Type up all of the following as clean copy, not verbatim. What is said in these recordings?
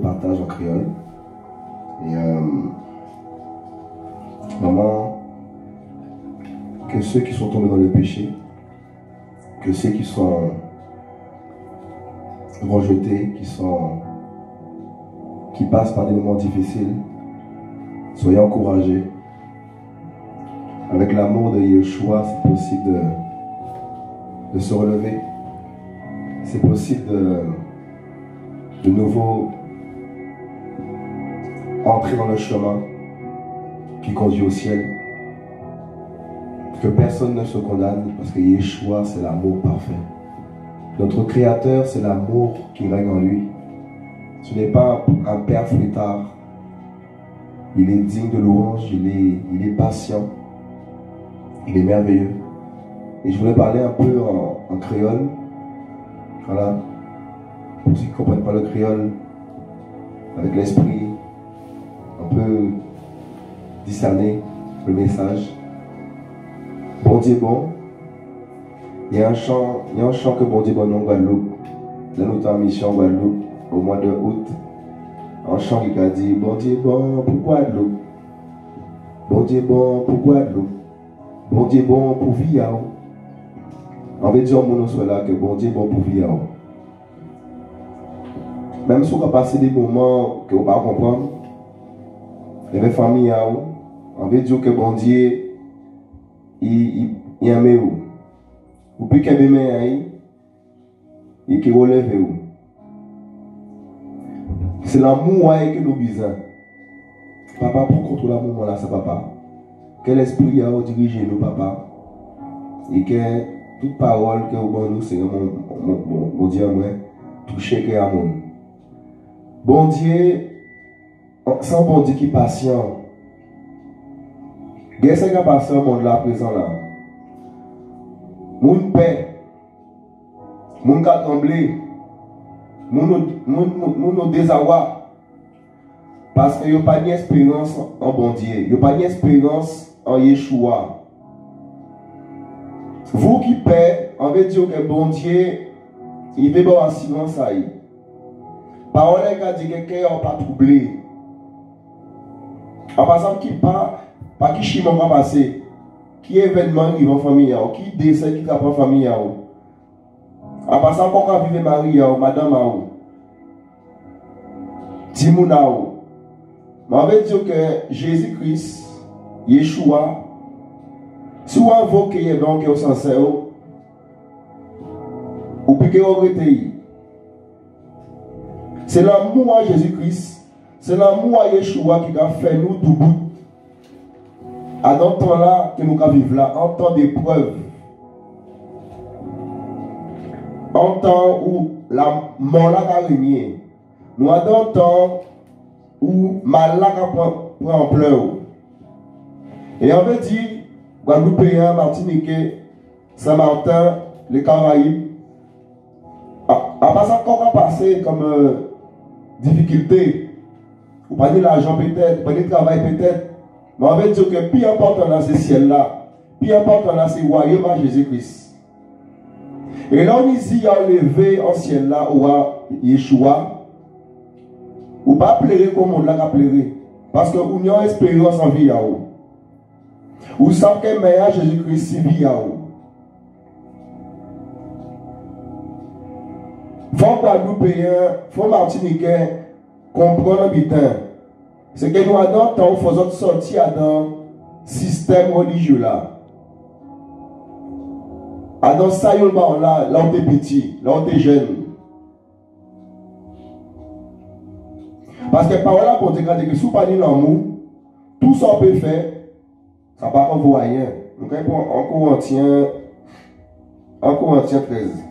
partage en créole. Et maman, que ceux qui sont tombés dans le péché, que ceux qui sont rejetés, qui passent par des moments difficiles, soyez encouragés. Avec l'amour de Yeshua, c'est possible de se relever. C'est possible de nouveau entrer dans le chemin qui conduit au ciel. Que personne ne se condamne parce que Yeshua, c'est l'amour parfait. Notre Créateur, c'est l'amour qui règne en lui. Ce n'est pas un père flétard. Il est digne de louange, il est patient, il est merveilleux. Et je voulais parler un peu en créole. Voilà. Pour ceux qui ne comprennent pas le créole, avec l'esprit, un peu discerner le message. Bon Dieu bon. Il y a un chant que bon Dieu bon en Guadeloupe. Là nous sommes en mission en Guadeloupe au mois de août. Un chant qui a dit bon Dieu bon pour Guadeloupe. Bon Dieu bon pour Guadeloupe. Bon Dieu bon pour Viao. On veut dire au monde soit là que bon Dieu bon pour Viao. Même si on a passé des moments que on ne va pas comprendre, les familles, on veut dire que bon Dieu, il aime vous. Ou plus qu'il aime, il qui relève vous. C'est l'amour que nous besoin. Papa, pour contrôler l'amour là, c'est papa. Quel esprit a dirigé nous, papa. Et que toute parole que vous nous, c'est mon Dieu, moi, toucher que à mon. Bon Dieu, sans bon Dieu qui est patient. Qu'est-ce qui a passé au monde là, présent là? Mon paix, mon cas tremblé, mon désarroi. Parce qu'il n'y a pas d'espérance en bon Dieu. Il n'y a pas d'espérance en Yeshua. Vous qui paix, on veut dire que bon Dieu, il veut avoir un silence à y. Parole qui a dit que quelqu'un n'a pas troublé. En passant, qui pas qui chimon va passer, qui événement qui va en famille, qui décès qui va en famille. En passant, quand on vive Marie, madame, Timouna. Mais on veut dire que Jésus-Christ, Yeshua, si vous invoquez donc au sens ou puis que vous retenez. C'est l'amour à Jésus-Christ, c'est l'amour à Yeshua qui a fait nous tout bout. À notre temps là, que nous vivons là, en temps d'épreuve, en temps où la mort là a régné, nous avons un temps où mal là prend ampleur. Et on veut dire, Guadeloupéen, Martiniquais, Saint-Martin, les Caraïbes, en passant quand on a passé comme difficulté, ou pas de l'argent peut-être, pas de travail peut-être, mais on veut dire que plus important dans ce ciel-là, plus important dans ce royaume à Jésus-Christ. Et là, on ici a levé en ciel-là, ou à Yeshua, ou pas pleurer comme on l'a pleurer, parce que nous avons expérience en vie à vous. Vous savez que meilleur Jésus-Christ, c'est vie à vous. Faut Guadeloupéen, faut Martiniquais comprendre bien. C'est que nous avons temps faisons sortir dans le système religieux là. Dans ça, là où tu es petit, là où tu es jeune. Parce que par là, pour dire que si vous parlez l'amour, tout ça peut faire, ça ne va pas vous rien. Donc, en Corinthiens 13.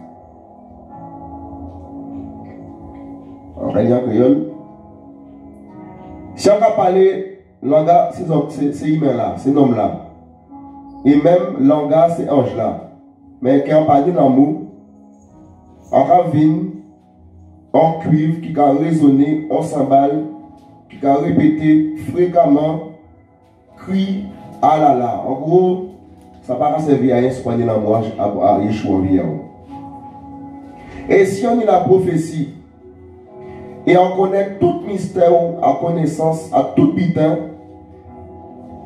En créole. Si on va parler langage, c'est humain là, c'est homme là. Et même langage, c'est ange là. Mais quand on parle d'amour, on va venir en cuivre qui a résonné, en cymbale, qui a répété fréquemment, cri, ah là là. En gros, ça ne va pas servir à rien si on a l'amour à Yeshua. Et si on a la prophétie, Et on connaît tout mystère, à connaissance, à tout bitin.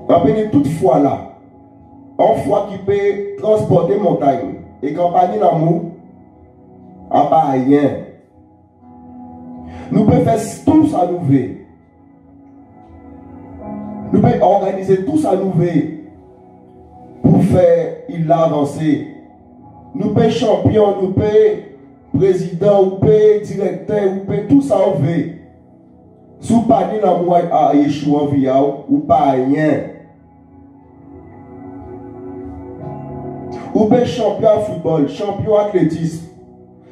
On connaît toute foi là. En foi qui peut transporter montagne. Et quand on parle d'amour, on ne pas rien. Nous pouvons faire tout ça nouveau. Nous pouvons organiser tout ça nouveau pour faire il avancer. Nous pouvons champion, nous pouvons président, nous pouvons directeur, nous pouvons tout ça nouveau. Si vous parlez d'amour à Yeshua via ou pas rien. Ou bien champion à football, champion à athlétisme,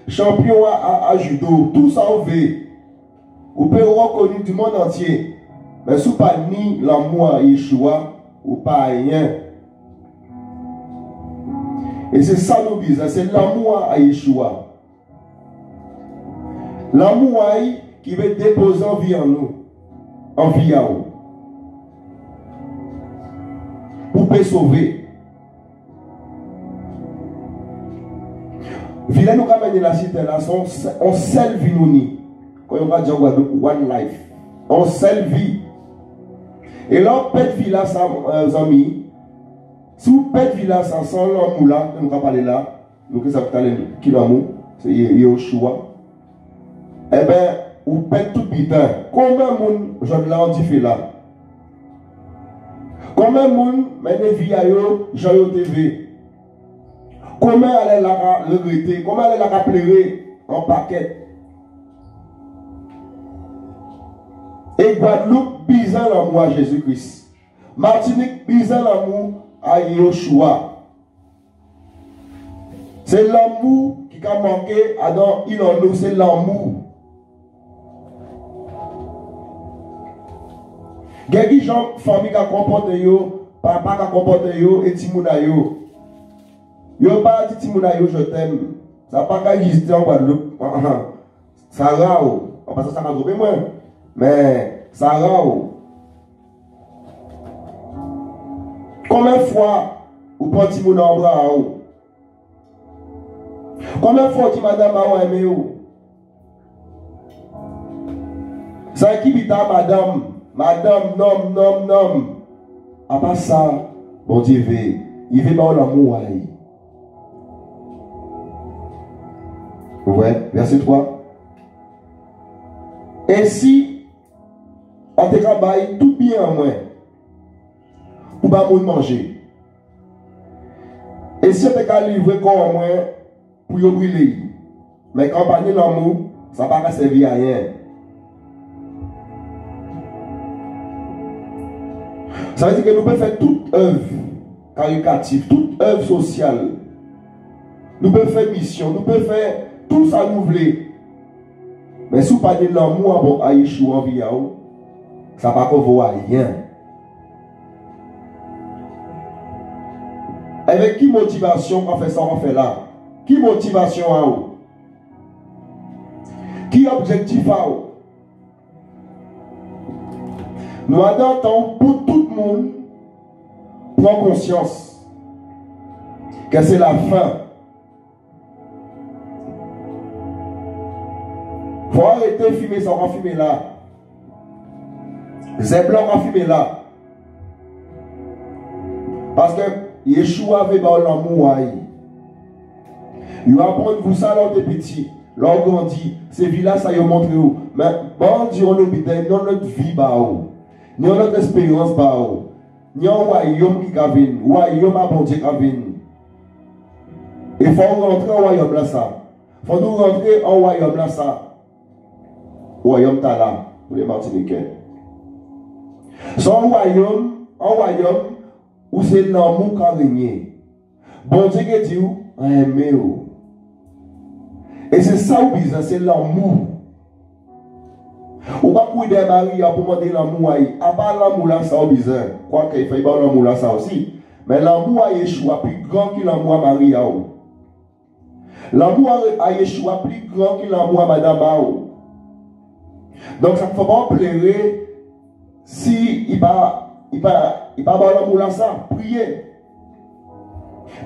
champion à judo, tout ça on veut. Ou bien reconnu du monde entier. Mais si pas ni l'amour à Yeshua, ou pas rien. Et c'est ça nos business, c'est l'amour à Yeshua. L'amour qui veut déposer en vie en nous, en vie à nous. Pour peut sauver. Vilain nous ramène la cité là, on seule vie nous ni. Quand on va dire one life, on seule vie. Et là, on pète vie là, amis. Si vous pète vie là, sans l'amour là, nous va parler là, nous que ça va parler qui l'amour, c'est Yoshua. Eh bien, vous pète tout bitin. Combien de monde, je l'ai dit fait là? Combien de monde mène vie à eux, Jean TV? Comment elle la regretter? Comment elle la pleurer en paquet? Et Guadeloupe, bizarre l'amour à Jésus-Christ. Martinique, bizarre l'amour à Yoshua. C'est l'amour qui a manqué à dans il en nous, c'est l'amour. Quelques gens, famille qui comportent yo, papa qui comportent yo, et Timouna yo. Yo pas dit Timouna yo, je t'aime. Ça n'a pas qu'à exister en Guadeloupe. Ça rao. On passe ça à trouver moi. Mais ça rao. Combien de fois vous prenez Timouna en bras? Combien de fois tu madame a aimé ou? Ça qui vit à madame, nom. À part ça, bon Dieu veut. Il veut pas l'amour. Ouais, verset 3. Ainsi, on te travaille tout bien en moins. Pour pas manger. Et si on te livrer comme en moins, pour y brûler. Mais quand on parle d'amour, ça ne va pas servir à rien. Ça veut dire que nous pouvons faire toute œuvre caricative, toute œuvre sociale. Nous pouvons faire mission, nous pouvons faire tout ça nous voulons. Mais si vous parlez de l'amour à Yeshua en vie, ça ne va pas voir rien. Avec qui motivation on fait ça, on fait là? Qui motivation à vous? Qui objectif à vous? Nous attendons pour tout le monde prendre conscience que c'est la fin. Il faut arrêter de fumer ça, on va fumer là. C'est blanc, on va fumer là. Parce que Yeshua avait dans l'amour. Il va prendre vous ça lors des petits. Lors grandit, ces villas, ça y a montré où. Mais bon Dieu, on obéit, non notre vie, ni notre expérience, ni un royaume qui vient, royaume à bon Dieu qui vient. Il faut rentrer au royaume là, ça. Il faut nous rentrer au royaume là, ça. Royaume Tala, pour les Martiniquais. C'est un royaume où c'est l'amour qui a régné. Bon Dieu qui dit, aimez. Et c'est ça le business, c'est l'amour. On va pas de Marie pour demander l'amour. À part l'amour là, ça au business. Quoi qu'il faille pas l'amour là, ça aussi. Mais l'amour à Yeshua plus grand que l'amour à Marie. L'amour à Yeshua plus grand que l'amour à Madame Mao. Donc ça ne faut pas pleurer si il va l'amour là, ça. Priez.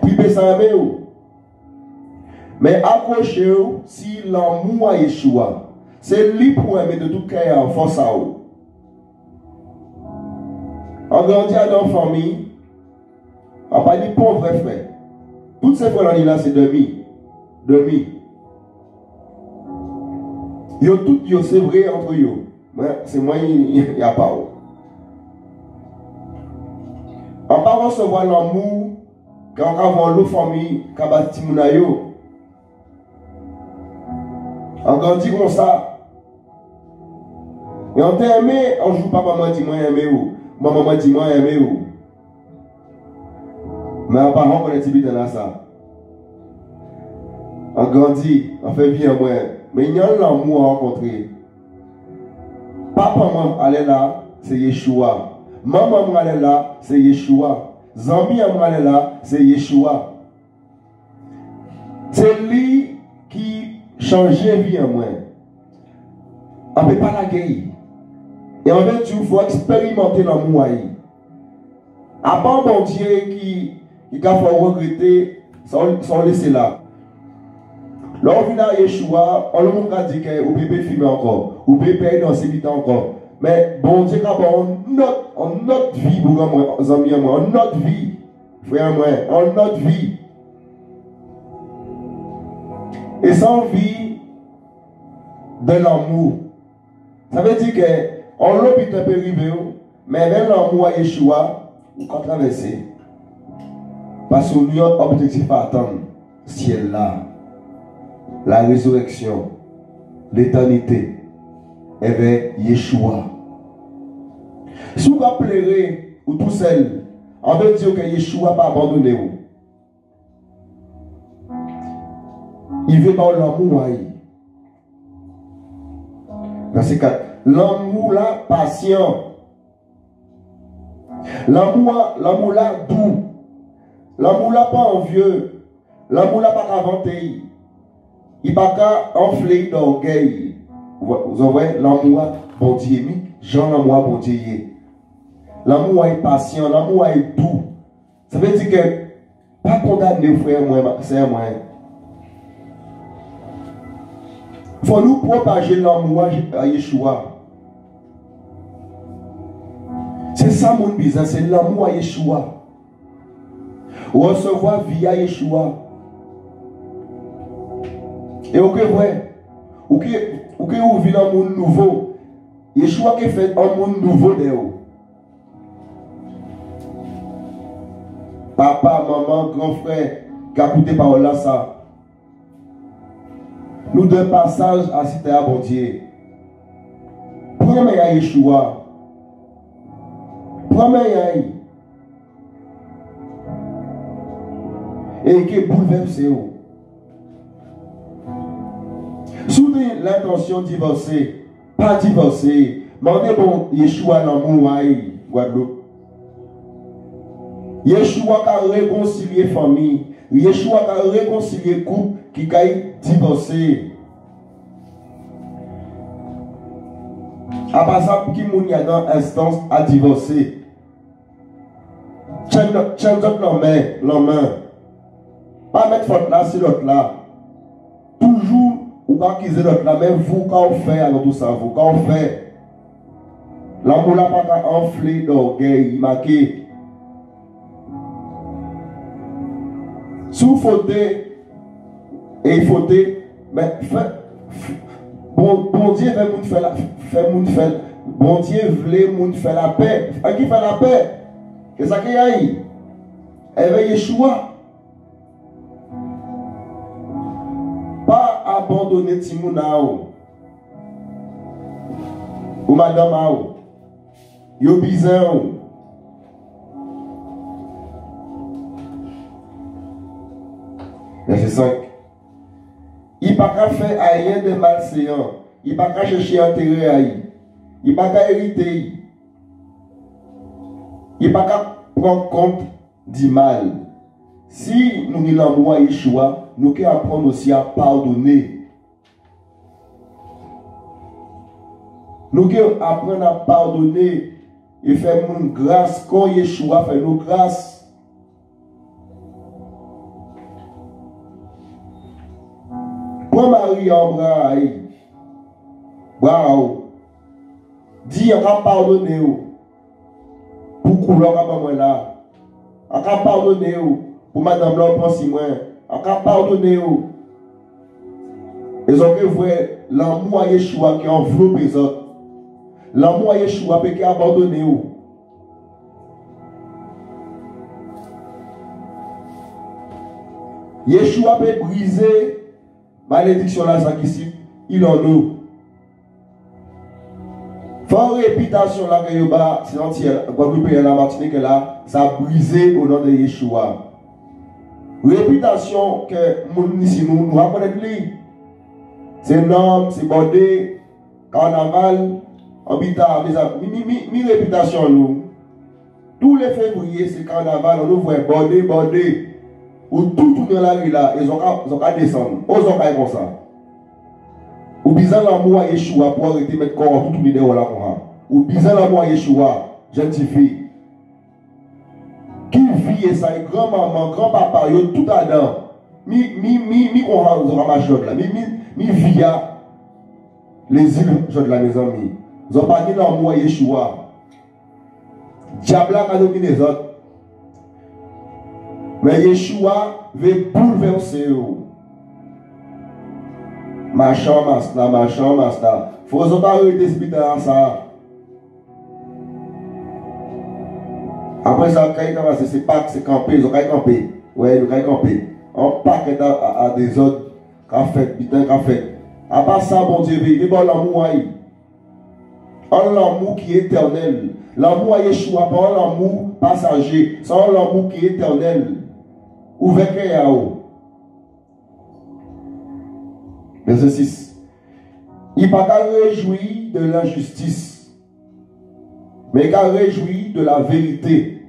Priez ça mais accrochez-vous si l'amour à Yeshua. C'est lui pour aimer de tout cœur en force à vous. On grandit dans une famille, on pas dit pauvre frère. Toutes ces frères là, c'est demi. Demi. Yo tout yo c'est vrai entre eux. C'est moi, il n'y a pas. On ne peut pas recevoir l'amour quand on a l'autre famille qui a bâti mon aïe. On grandit comme ça. Et on t'a aimé, on joue pas maman dit moi aimé ou. Maman dit moi aimé ou. Mais on parent on est typique dans ça. On grandit, on fait bien moi. Mais il y a l'amour à rencontrer. Papa maman allait là, c'est Yeshua. Maman allait là, c'est Yeshua. Zambi allait là, c'est Yeshua. C'est lui qui changeait vie en moi. On ne peut pas la guérir. Et en fait, il faut expérimenter l'amour. À part mon Dieu qui a fait regretter sans laisser là. Lorsqu'on vient à Yeshua, on a dit que vous pouvez filmer encore, vous pouvez payer dans ces encore. Mais bon Dieu, en notre vie, en notre vie, frère, en notre vie. Et sans vie de l'amour. Ça veut dire que on l'habite un peu rivé, mais avec l'amour à Yeshua, on peut traverser. Parce que notre objectif à attendre, ciel là, la résurrection, l'éternité, et vers Yeshua. Si vous appellerez ou tout seul, on veut dire que Yeshua n'a pas abandonné vous. Il veut pas l'amour. Verset 4. L'amour là, patient. L'amour là, doux. L'amour là, pas envieux. L'amour là, pas inventé. Il n'a pas enflé d'orgueil. Vous voyez, l'amour bon Dieu, Jean l'amour bon Dieu. L'amour est patient, l'amour est doux. Ça veut dire que, pas condamner frère, c'est moi. Il faut nous propager l'amour à Yeshua. C'est ça mon business, c'est l'amour à Yeshua. Recevoir via Yeshua. Et ok, vrai. Ok, vous vivez un monde nouveau. Yeshua qui fait un monde nouveau de vous. Papa, maman, grand frère, qui a écouté parole là, ça. Nous deux passages à citer à bon Dieu. Premier à Yeshua. Premier à et qui bouleverse vous. Soutenez l'intention de divorcer, pas divorcer. Mandez bon Yeshua l'amour à Guadeloupe. Yeshua a réconcilié famille. Yeshua a réconcilié couple qui a divorcé. À part ça, qui y a dans l'instance à divorcer. Tiens la main. Pas mettre faute là sur l'autre là. Toujours, ou pas accuser l'autre là, mais vous, quand vous faites avec tout ça, vous, quand vous faites, l'amour là pas enflé d'orgueil, marqué. Sous fautez, et il fautez, mais bon Dieu veut moun faire bon Dieu voulait moun faire la paix. À qui fait la paix? C'est ça qu'il y a eu. Elle veut Yeshua. Pas abandonner Timounao ou Madame Ao. Yo bizarre. Verset 5. Il n'a pas faire rien de malséant. Il n'a pas chercher intérêt à lui. Il n'a pas hériter. Il n'a pas prendre compte du mal. Si nous avons l'amour à Yeshua, nous devons apprendre aussi à pardonner. Nous devons apprendre à pardonner et faire une grâce quand Yeshua fait nos grâces. Prends Marie en bras. Waouh. Dis, on va pardonner. Pour couleur à moi là. On va pardonner. Pour madame là, on pense moi. On va pardonner. Ils ont vu l'amour à Yeshua qui enveloppe les autres. L'amour à Yeshua qui a abandonné. Yeshua peut briser malédiction là, ça ici. Il en nous. Faut réputation là que Yoba, c'est entière, Guadeloupe et la Martinique là, ça a brisé au nom de Yeshua. Réputation que nous ici nous reconnaissons lui. C'est norme, c'est bordé, carnaval, habitat, mi réputation nous. Tous les février, c'est carnaval, on nous voit bordé. Ou tout tourne la rue là, ils ont qu'à descendre. Ils ont qu'à comme ça. Ou bizarre l'amour à Yeshua pour arrêter de mettre corps tout tourner là comme ça. Ou bizarre l'amour à Yeshua, jeune fille. Qui vit ça, grand-maman, grand-papa, yo tout à dedans. Mi qu'on a ma joie là. Mi via les îles de la maison mi. Ils ont pas dit l'amour à Yeshua. Diable a dominé les autres. Mais Yeshua veut bouleverser. Machin, master. Faut que pas arrêter ce putain ça. Après ça, quand il commence, c'est pas que c'est camper, ils ont qu'à camper. Ouais, ils ont qu'à camper. On paquet à des autres, qu'a fait, putain, qu'a fait. À part ça, bon Dieu, il est bon l'amour. Un l'amour qui est éternel. L'amour à Yeshua, pas un l'amour passager. C'est un l'amour qui est éternel. Ouvert qu'il y a. Verset 6. Il ne pas qu'à réjouir de l'injustice, mais qu'à réjouir de la vérité.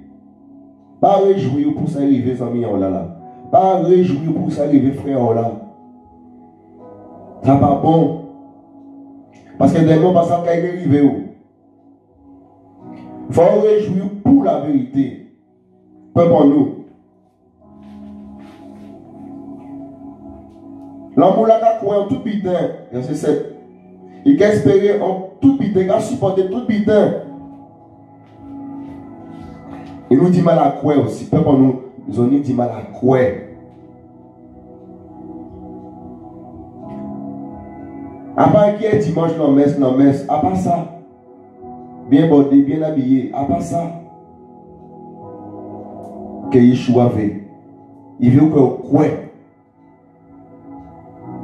Pas réjouir pour s'arriver, amis, oh là là. Pas réjouir pour s'arriver, frère, oh là. Ça pas bon. Parce que des mots, pas ça qui est arrivé. Il faut réjouir pour la vérité. Peu pour nous. L'amour là a croire en tout bitin, verset 7. Il a espéré en tout bitin, il a supporté tout bitin. Il nous dit mal à croire aussi. Peu pour nous, ils ont dit mal à croire. À part qui est dimanche dans messe, à part ça, bien bordé, bien habillé, à part ça, que Yeshua veut. Il veut que vous croyez.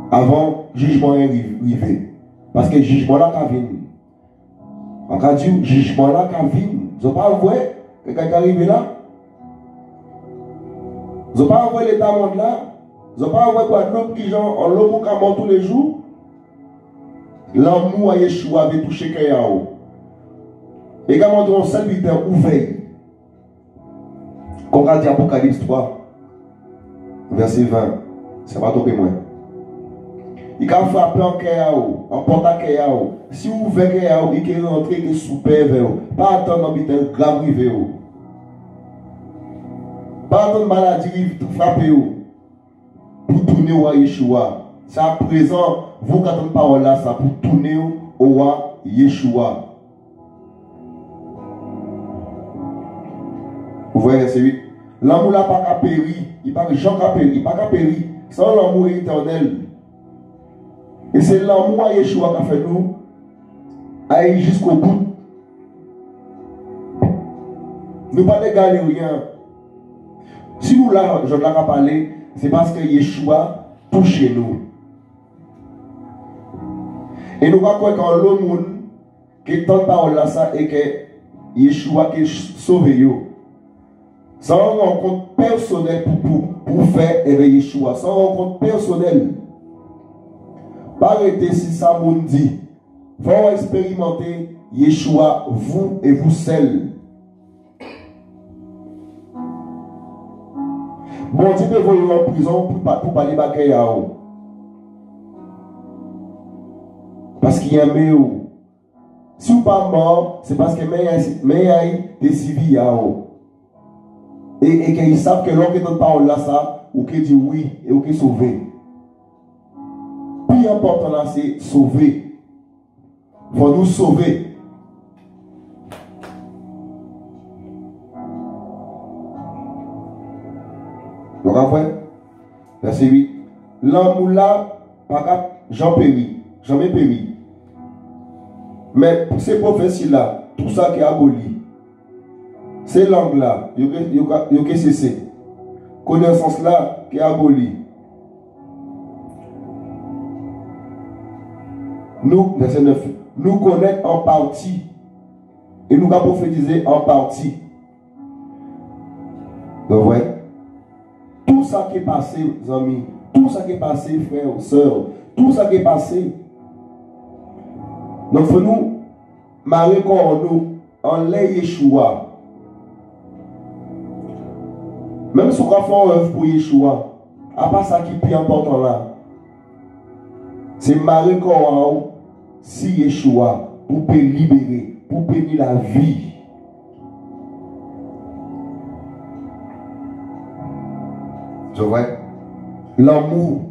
Avant, jugement est arrivé. Parce que jugement là, quand vient. On a dit, jugement là, quand vient. Vous n'avez pas vu quelqu'un qui est arrivé là? Vous n'avez pas vu l'état monde là? Vous n'avez pas vu Guadeloupe qui genre, en l'homme qui mort tous les jours? L'amour à Yeshua avait touché Kayao. Et quand on dit, seul bitin ouvert. Comme on a dit Apocalypse 3, verset 20. C'est pas trop moins. Il a frappé en Kayao, en porte à Kayao. Si vous ouvrez Kayao, il peut rentrer, il peut souper vers vous. Pas attendre un bitin grave rivé. Pas attendre maladie frapper pour tourner au Yeshua. C'est à présent, vous qui avez parole là, ça pour tourner au Yeshua. Vous voyez, verset 8. L'amour n'a pas qu'à périr. Il n'a pas qu'à périr. Il n'a pas qu'à périr. Sans l'amour éternel. Et c'est l'amour à Yeshua qui a fait nous aller jusqu'au bout. Nous ne pas égaler rien. Si nous là, je ne l'ai pas parlé, c'est parce que Yeshua touche nous. Et nous croyons que le monde qui est tant de paroles là, ça, et que Yeshua qui sauve nous. Sans rencontre personnelle pour faire éveiller Yeshua. Sans rencontre personnelle. Pas arrêter si ça vous dit. Faut expérimenter Yeshua, vous et vous seul. Bon Dieu peut vous en prison pour parler de Yahoo. Parce qu'il y a un meilleur. Si vous n'êtes pas mort, c'est parce que meilleur est civil Yahoo. Et qu'ils savent que l'on qui donne parole là, ça, ou qui dit oui, et ou qui est sauvé. Plus important là, c'est sauver. Il faut nous sauver. Donc après, verset 8. L'amour là, pas Jean péri. Jamais péri. Mais pour ces prophéties-là, tout ça qui est aboli, ces langues-là, il y a cessé. Connaissance-là qui est abolie. Nous, verset 9, nous connaissons en partie et nous avons prophétisé en partie. Vous voyez? Tout ça qui est passé, amis, tout ça qui est passé, frères, sœurs, tout ça qui est passé. Donc, il faut nous marier comme nous en lait Yeshua. Même si on fait une œuvre pour Yeshua, à part ça qui est plus important là, c'est marier comme si Yeshua pour peut libérer, pour bénir la vie. Tu vois? L'amour.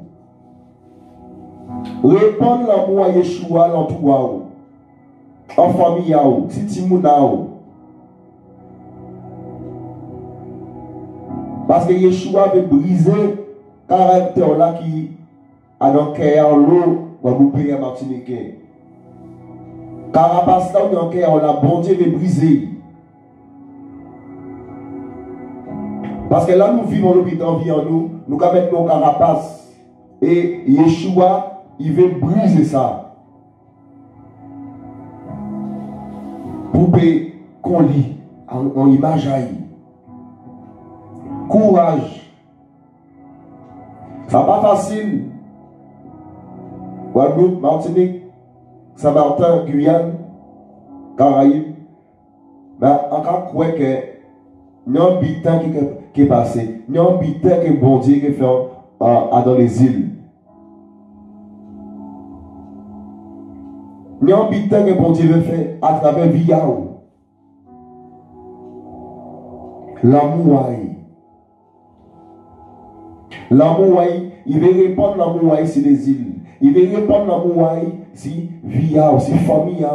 Répondre l'amour à Yeshua dans toi, en famille, si tu parce que Yeshua veut briser le caractère là qui a dans le cœur l'eau, va vous payer à Martinique. Carapace là dans le cœur, la bon Dieu veut briser. Parce que là, nous vivons l'hôpital en vie en nous, nous avons mettre nos carapaces. Et Yeshua, il veut briser ça. Poupée qu'on lit en image haïe. Courage. Ça n'est pas facile. Guadeloupe, Martinique, Saint-Martin, Guyane, Caraïbes. Mais encore quoi que nous avons un temps qui est passé. Nous avons un temps que bon Dieu qui fait dans les îles. Nous avons un temps que bon Dieu veut faire à travers Viao. L'amour. L'amour, il veut répondre l'amour sur les îles. Il veut répondre l'amour si Viao, si famille.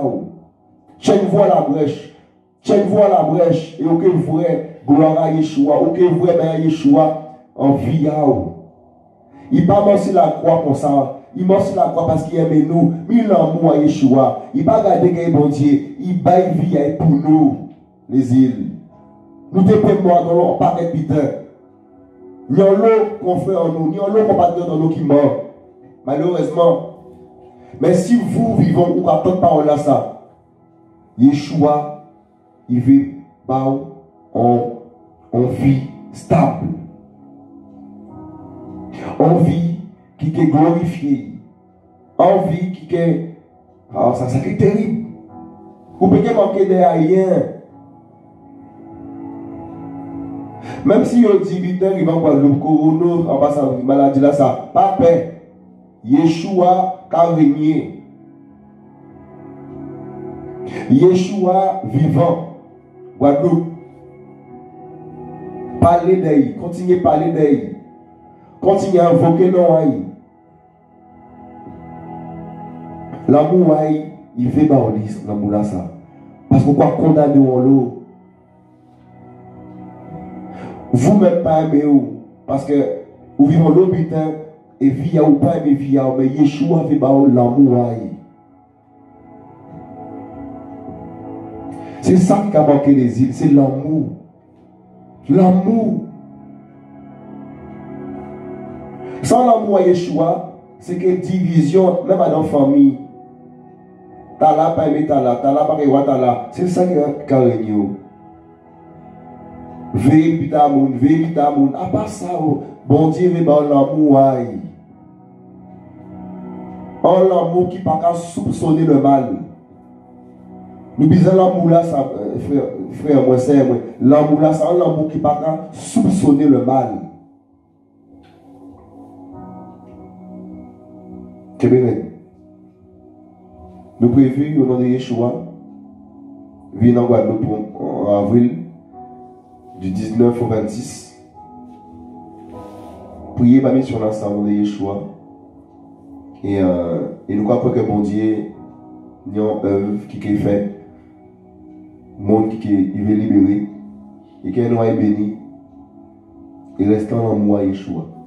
Tiens voix la brèche. Tiens voix la brèche. Et aucun vrai gloire à Yeshua. Aucun vrai ben Yeshua en Viao. Il pas mort sur la croix pour ça. Il mort sur la croix parce qu'il aime nous. Mais il l'amour à Yeshua. Il pas garder qu'il est bon Dieu. Il baille vie pour nous, les îles. Nous te prenons dans le paquet de putain. Ni en l'eau qu'on fait en nous, ni en l'eau qu'on parle dans l'eau qui mort. Malheureusement. Mais si vous vivez ou attendez parole à ça, Yeshua, il vit en vie stable. En vie qui est glorifiée. En vie qui est. Ah, ça c'est terrible. Vous pouvez manquer de rien. Même si on dit 8 ans, il va voir le corona, en passant la maladie là, ça pas paix. Yeshua a régné. Yeshua vivant. Guadeloupe. Parlez d'elle. Continuez à parler d'elle. Continuez à invoquer non. L'amour, il fait baolis, l'amour là, ça. Parce qu'on va condamner en l'eau. Vous même pas aimé parce que vous vivez l'hôpital et via ou pas aimé via, mais Yeshua fait l'amour. C'est ça qui a manqué les îles, c'est l'amour. L'amour. Sans l'amour à Yeshua, c'est que division, même dans la famille. T'as là, pas aimé, t'as là, pas là. C'est ça qui a régné. Véritable amour. À part ça, bon Dieu veut l'amour. Un l'amour qui ne peut pas soupçonner le mal. Nous disons l'amour là, ça, frère, moi, c'est moi. L'amour là, c'est un l'amour qui ne peut pas soupçonner le mal. C'est bien. Nous prévus au nom de Yeshua, venir en Guadeloupe en avril. Du 19 au 26. Priez ma mission ensemble de Yeshua. Et nous croyons que bon Dieu une œuvre qui est faite, monde qui est libéré, et qui est béni, et restant en moi Yeshua.